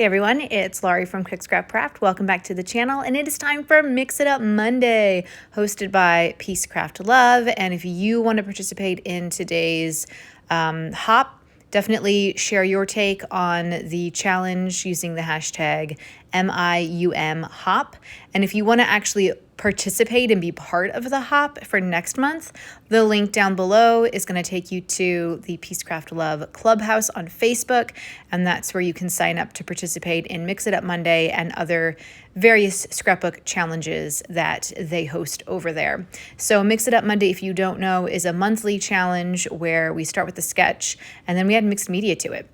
Hey everyone, it's Laurie from Quick Scrap Craft. Welcome back to the channel, and it is time for Mix It Up Monday, hosted by Peace Craft Love. And if you want to participate in today's hop, definitely share your take on the challenge using the hashtag MIUMHOP. And if you want to actually participate and be part of the hop for next month, the link down below is going to take you to the Peacecraft Love Clubhouse on Facebook, and that's where you can sign up to participate in Mix It Up Monday and other various scrapbook challenges that they host over there. So Mix It Up Monday, if you don't know, is a monthly challenge where we start with a sketch and then we add mixed media to it.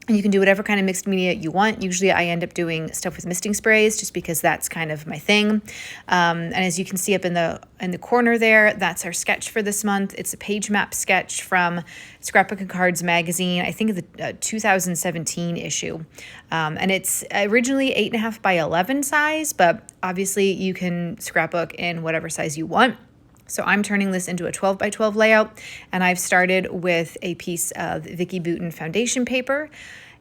And you can do whatever kind of mixed media you want. Usually I end up doing stuff with misting sprays just because that's kind of my thing. And as you can see up in the corner there, that's our sketch for this month. It's a page map sketch from Scrapbook and Cards magazine, I think the 2017 issue. And it's originally 8.5 by 11 size, but obviously you can scrapbook in whatever size you want. So I'm turning this into a 12 by 12 layout, and I've started with a piece of Vicky Bouton foundation paper,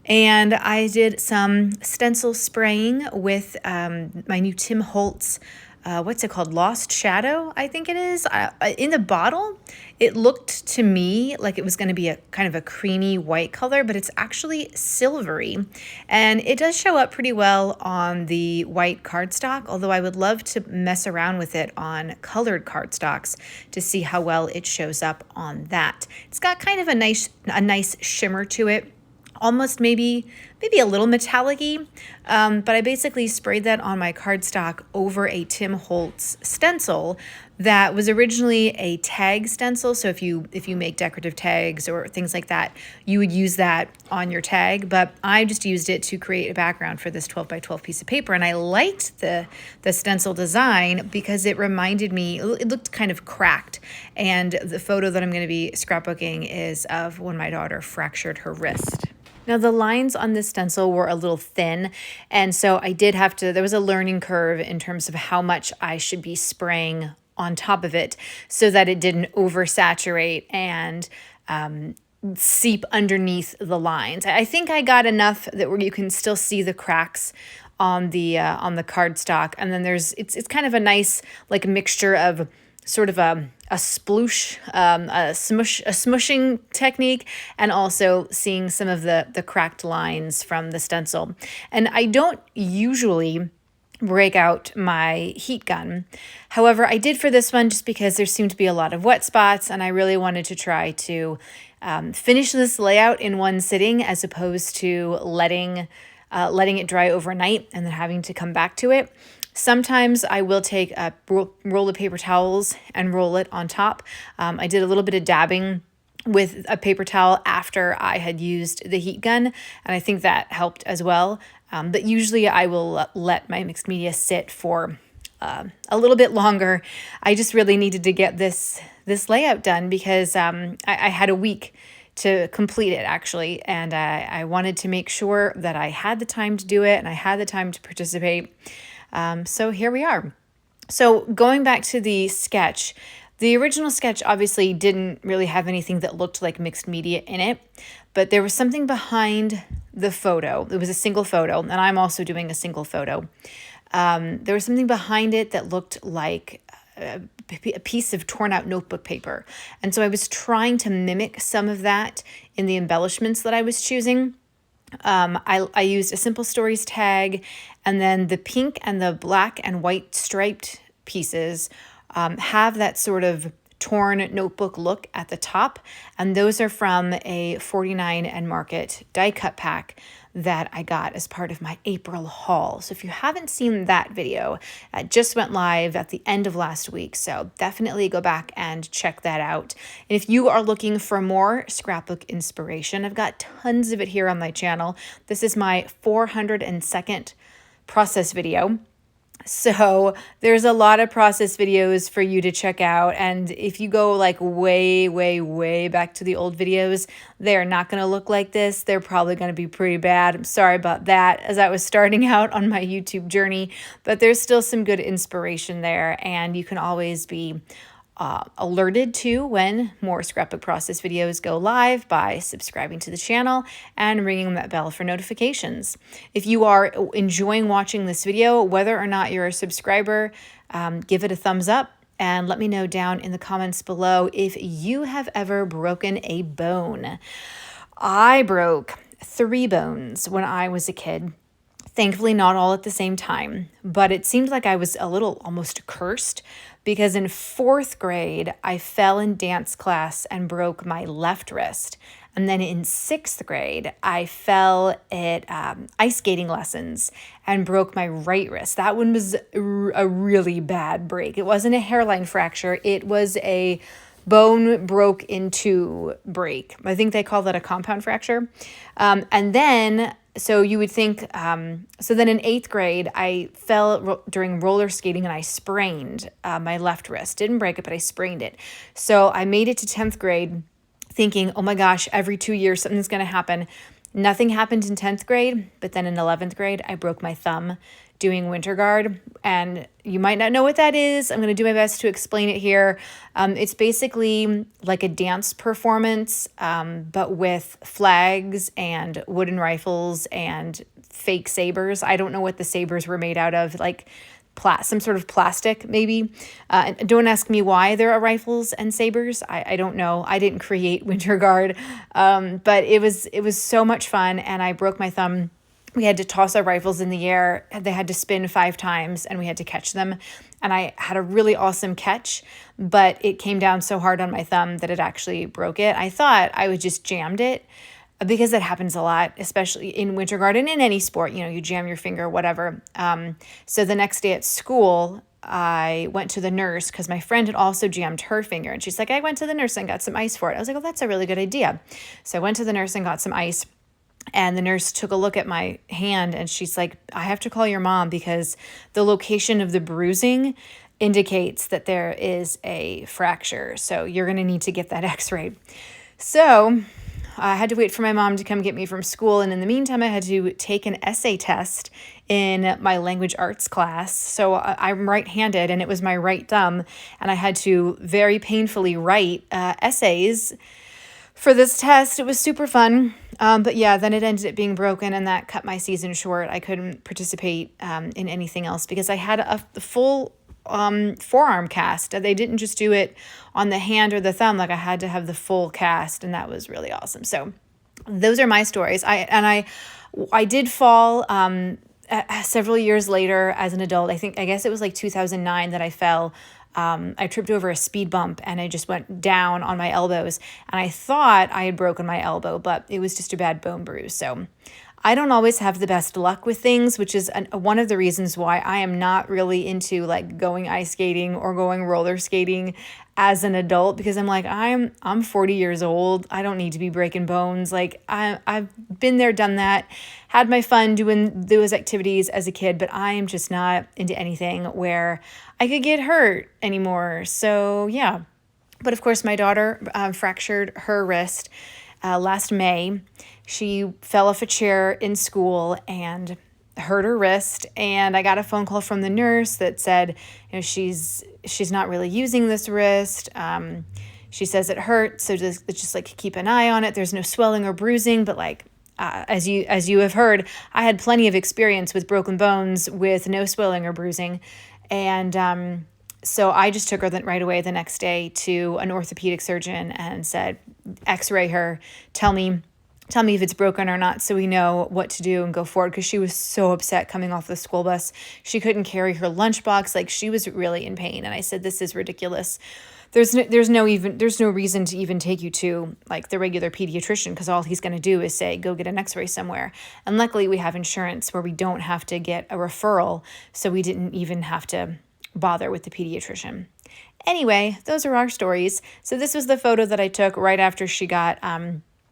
and I did some stencil spraying with my new Tim Holtz, what's it called? Lost Shadow, I think it is. In the bottle, it looked to me like it was going to be a kind of a creamy white color, but it's actually silvery. And it does show up pretty well on the white cardstock, although I would love to mess around with it on colored cardstocks to see how well it shows up on that. It's got kind of a nice shimmer to it. Almost maybe a little metallic-y, but I basically sprayed that on my cardstock over a Tim Holtz stencil that was originally a tag stencil. So if you make decorative tags or things like that, you would use that on your tag. But I just used it to create a background for this 12 by 12 piece of paper, and I liked the stencil design because it reminded me. It looked kind of cracked, and the photo that I'm going to be scrapbooking is of when my daughter fractured her wrist. Now, the lines on this stencil were a little thin, and so I did have to, there was a learning curve in terms of how much I should be spraying on top of it so that it didn't oversaturate and seep underneath the lines. I think I got enough that where you can still see the cracks on the cardstock, and then it's kind of a nice like mixture of sort of a sploosh, a smushing technique, and also seeing some of the cracked lines from the stencil. And I don't usually break out my heat gun. However, I did for this one just because there seemed to be a lot of wet spots, and I really wanted to try to finish this layout in one sitting as opposed to letting it dry overnight and then having to come back to it. Sometimes I will take a roll of paper towels and roll it on top. I did a little bit of dabbing with a paper towel after I had used the heat gun, and I think that helped as well. But usually I will let my mixed media sit for a little bit longer. I just really needed to get this layout done because I had a week to complete it actually, and I wanted to make sure that I had the time to do it and I had the time to participate. So here we are. So going back to the sketch, the original sketch obviously didn't really have anything that looked like mixed media in it, but there was something behind the photo. It was a single photo, and I'm also doing a single photo. There was something behind it that looked like a piece of torn out notebook paper. And so I was trying to mimic some of that in the embellishments that I was choosing. I used a Simple Stories tag, and then the pink and the black and white striped pieces have that sort of torn notebook look at the top, and those are from a 49 and Market die cut pack that I got as part of my April haul. So if you haven't seen that video, it just went live at the end of last week, so definitely go back and check that out. And if you are looking for more scrapbook inspiration, I've got tons of it here on my channel. This is my 402nd process video. So there's a lot of process videos for you to check out. And if you go like way, way, way back to the old videos, they're not going to look like this. They're probably going to be pretty bad. I'm sorry about that as I was starting out on my YouTube journey, but there's still some good inspiration there. And you can always be alerted to when more scrapbook process videos go live by subscribing to the channel and ringing that bell for notifications. If you are enjoying watching this video, whether or not you're a subscriber, give it a thumbs up and let me know down in the comments below if you have ever broken a bone. I broke 3 bones when I was a kid. Thankfully, not all at the same time, but it seemed like I was a little almost cursed because in 4th grade, I fell in dance class and broke my left wrist. And then in 6th grade, I fell at ice skating lessons and broke my right wrist. That one was a really bad break. It wasn't a hairline fracture. It was a bone broke in 2 break. I think they call that a compound fracture. And then, so you would think, so then in 8th grade, I fell during roller skating and I sprained my left wrist. Didn't break it, but I sprained it. So I made it to 10th grade thinking, oh my gosh, every 2 years something's going to happen. Nothing happened in 10th grade, but then in 11th grade, I broke my thumb doing winter guard. And you might not know what that is. I'm going to do my best to explain it here. It's basically like a dance performance, but with flags and wooden rifles and fake sabers. I don't know what the sabers were made out of, like some sort of plastic maybe. Don't ask me why there are rifles and sabers. I don't know. I didn't create winter guard, but it was so much fun. And I broke my thumb. We had to toss our rifles in the air. They had to spin 5 times and we had to catch them. And I had a really awesome catch, but it came down so hard on my thumb that it actually broke it. I thought I would just jammed it because that happens a lot, especially in winter guard and in any sport, you jam your finger, whatever. So the next day at school, I went to the nurse because my friend had also jammed her finger. And she's like, I went to the nurse and got some ice for it. I was like, oh, that's a really good idea. So I went to the nurse and got some ice. And the nurse took a look at my hand and she's like, I have to call your mom because the location of the bruising indicates that there is a fracture. So you're going to need to get that x-rayed. So I had to wait for my mom to come get me from school. And in the meantime, I had to take an essay test in my language arts class. So I'm right-handed and it was my right thumb. And I had to very painfully write essays for this test. It was super fun. But yeah, then it ended up being broken and that cut my season short. I couldn't participate in anything else because I had a full forearm cast. They didn't just do it on the hand or the thumb. Like I had to have the full cast and that was really awesome. So those are my stories. I did fall several years later as an adult. I guess it was like 2009 that I fell. I tripped over a speed bump and I just went down on my elbows and I thought I had broken my elbow, but it was just a bad bone bruise. So I don't always have the best luck with things, which is one of the reasons why I am not really into like going ice skating or going roller skating as an adult, because I'm like, I'm 40 years old. I don't need to be breaking bones. Like I've been there, done that, had my fun doing those activities as a kid, but I am just not into anything where I could get hurt anymore. So yeah. But of course, my daughter fractured her wrist last May. She fell off a chair in school and hurt her wrist. And I got a phone call from the nurse that said, she's not really using this wrist. She says it hurts, so just like keep an eye on it. There's no swelling or bruising, but like as you have heard, I had plenty of experience with broken bones with no swelling or bruising. And so I just took her right away the next day to an orthopedic surgeon and said, x-ray her, tell me if it's broken or not so we know what to do and go forward, because she was so upset coming off the school bus. She couldn't carry her lunchbox. Like she was really in pain. And I said, this is ridiculous. There's no reason to even take you to like the regular pediatrician, because all he's going to do is say, go get an x-ray somewhere. And luckily we have insurance where we don't have to get a referral. So we didn't even have to bother with the pediatrician. Anyway, those are our stories. So this was the photo that I took right after she got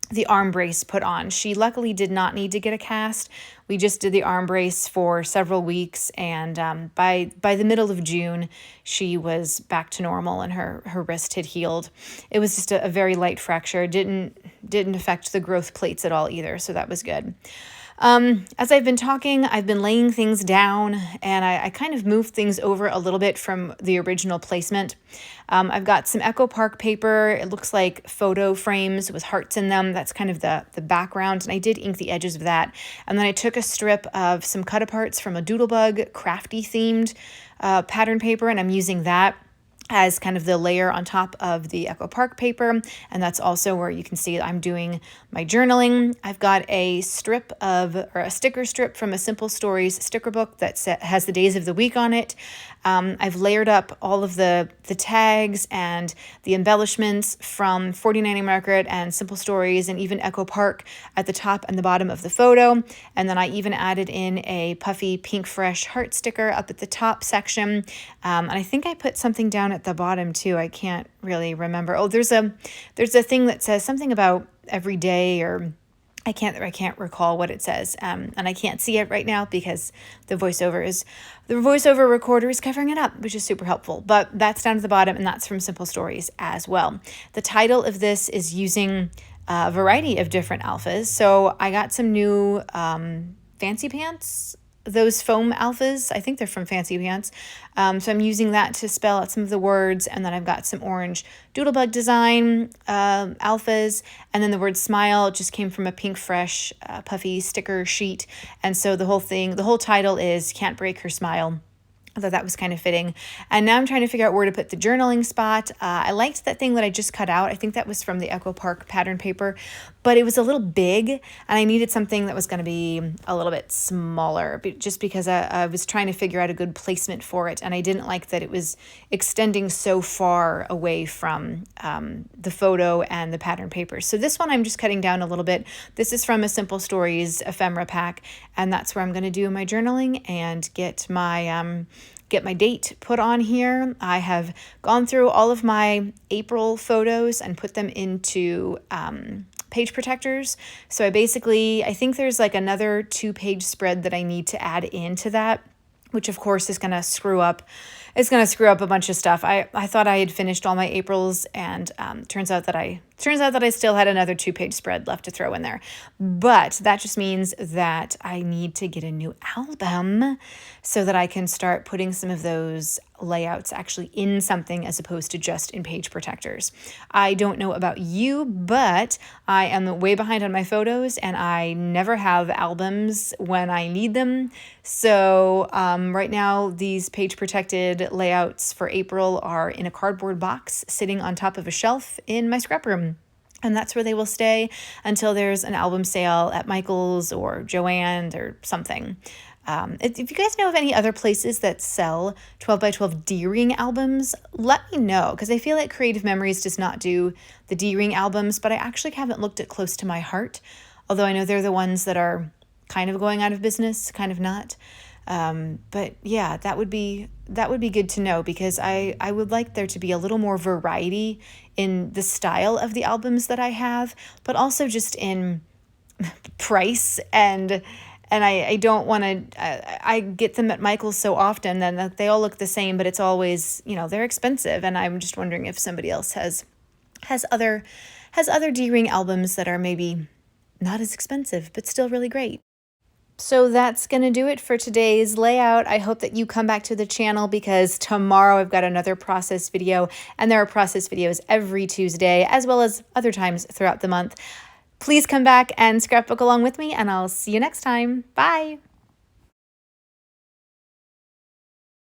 the arm brace put on. She luckily did not need to get a cast. We just did the arm brace for several weeks, and by the middle of June, she was back to normal and her wrist had healed. It was just a very light fracture. Didn't affect the growth plates at all either, so that was good. As I've been talking, I've been laying things down, and I kind of moved things over a little bit from the original placement. I've got some Echo Park paper. It looks like photo frames with hearts in them. That's kind of the background, and I did ink the edges of that. And then I took a strip of some cut-aparts from a Doodlebug crafty themed pattern paper, and I'm using that as kind of the layer on top of the Echo Park paper. And that's also where you can see I'm doing my journaling. I've got a sticker strip from a Simple Stories sticker book that has the days of the week on it. I've layered up all of the tags and the embellishments from 49 Market and Simple Stories and even Echo Park at the top and the bottom of the photo. And then I even added in a puffy pink fresh heart sticker up at the top section. And I think I put something down at the bottom too. I can't really remember. Oh, there's a thing that says something about every day, or I can't recall what it says, and I can't see it right now because the voiceover recorder is covering it up, which is super helpful. But that's down at the bottom, and that's from Simple Stories as well. The title of this is using a variety of different alphas. So I got some new Fancy Pants, those foam alphas. I think they're from Fancy Pants. So I'm using that to spell out some of the words. And then I've got some orange Doodlebug design alphas. And then the word smile just came from a pink fresh puffy sticker sheet. And so the whole title is Can't Break Her Smile. I thought that was kind of fitting. And now I'm trying to figure out where to put the journaling spot. I liked that thing that I just cut out. I think that was from the Echo Park pattern paper, but it was a little big, and I needed something that was going to be a little bit smaller, just because I was trying to figure out a good placement for it, and I didn't like that it was extending so far away from the photo and the pattern paper. So this one I'm just cutting down a little bit. This is from a Simple Stories ephemera pack, and that's where I'm going to do my journaling and get my date put on here. I have gone through all of my April photos and put them into page protectors. So I think there's like another 2-page spread that I need to add into that, which of course is going to screw up. It's going to screw up a bunch of stuff. I thought I had finished all my Aprils, and turns out that I still had another 2-page spread left to throw in there. But that just means that I need to get a new album so that I can start putting some of those layouts actually in something as opposed to just in page protectors. I don't know about you, but I am way behind on my photos, and I never have albums when I need them. So right now, these page protected layouts for April are in a cardboard box sitting on top of a shelf in my scrap room. And that's where they will stay until there's an album sale at Michael's or Joann's or something. If you guys know of any other places that sell 12 by 12 D-ring albums, let me know, because I feel like Creative Memories does not do the D-ring albums, but I actually haven't looked at Close to My Heart, although I know they're the ones that are kind of going out of business, kind of not. But yeah, that would be good to know, because I would like there to be a little more variety in the style of the albums that I have, but also just in price. And I don't want to, I get them at Michael's so often then they all look the same, but it's always, they're expensive. And I'm just wondering if somebody else has other D-ring albums that are maybe not as expensive, but still really great. So that's going to do it for today's layout. I hope that you come back to the channel, because tomorrow I've got another process video, and there are process videos every Tuesday as well as other times throughout the month. Please come back and scrapbook along with me, and I'll see you next time. Bye.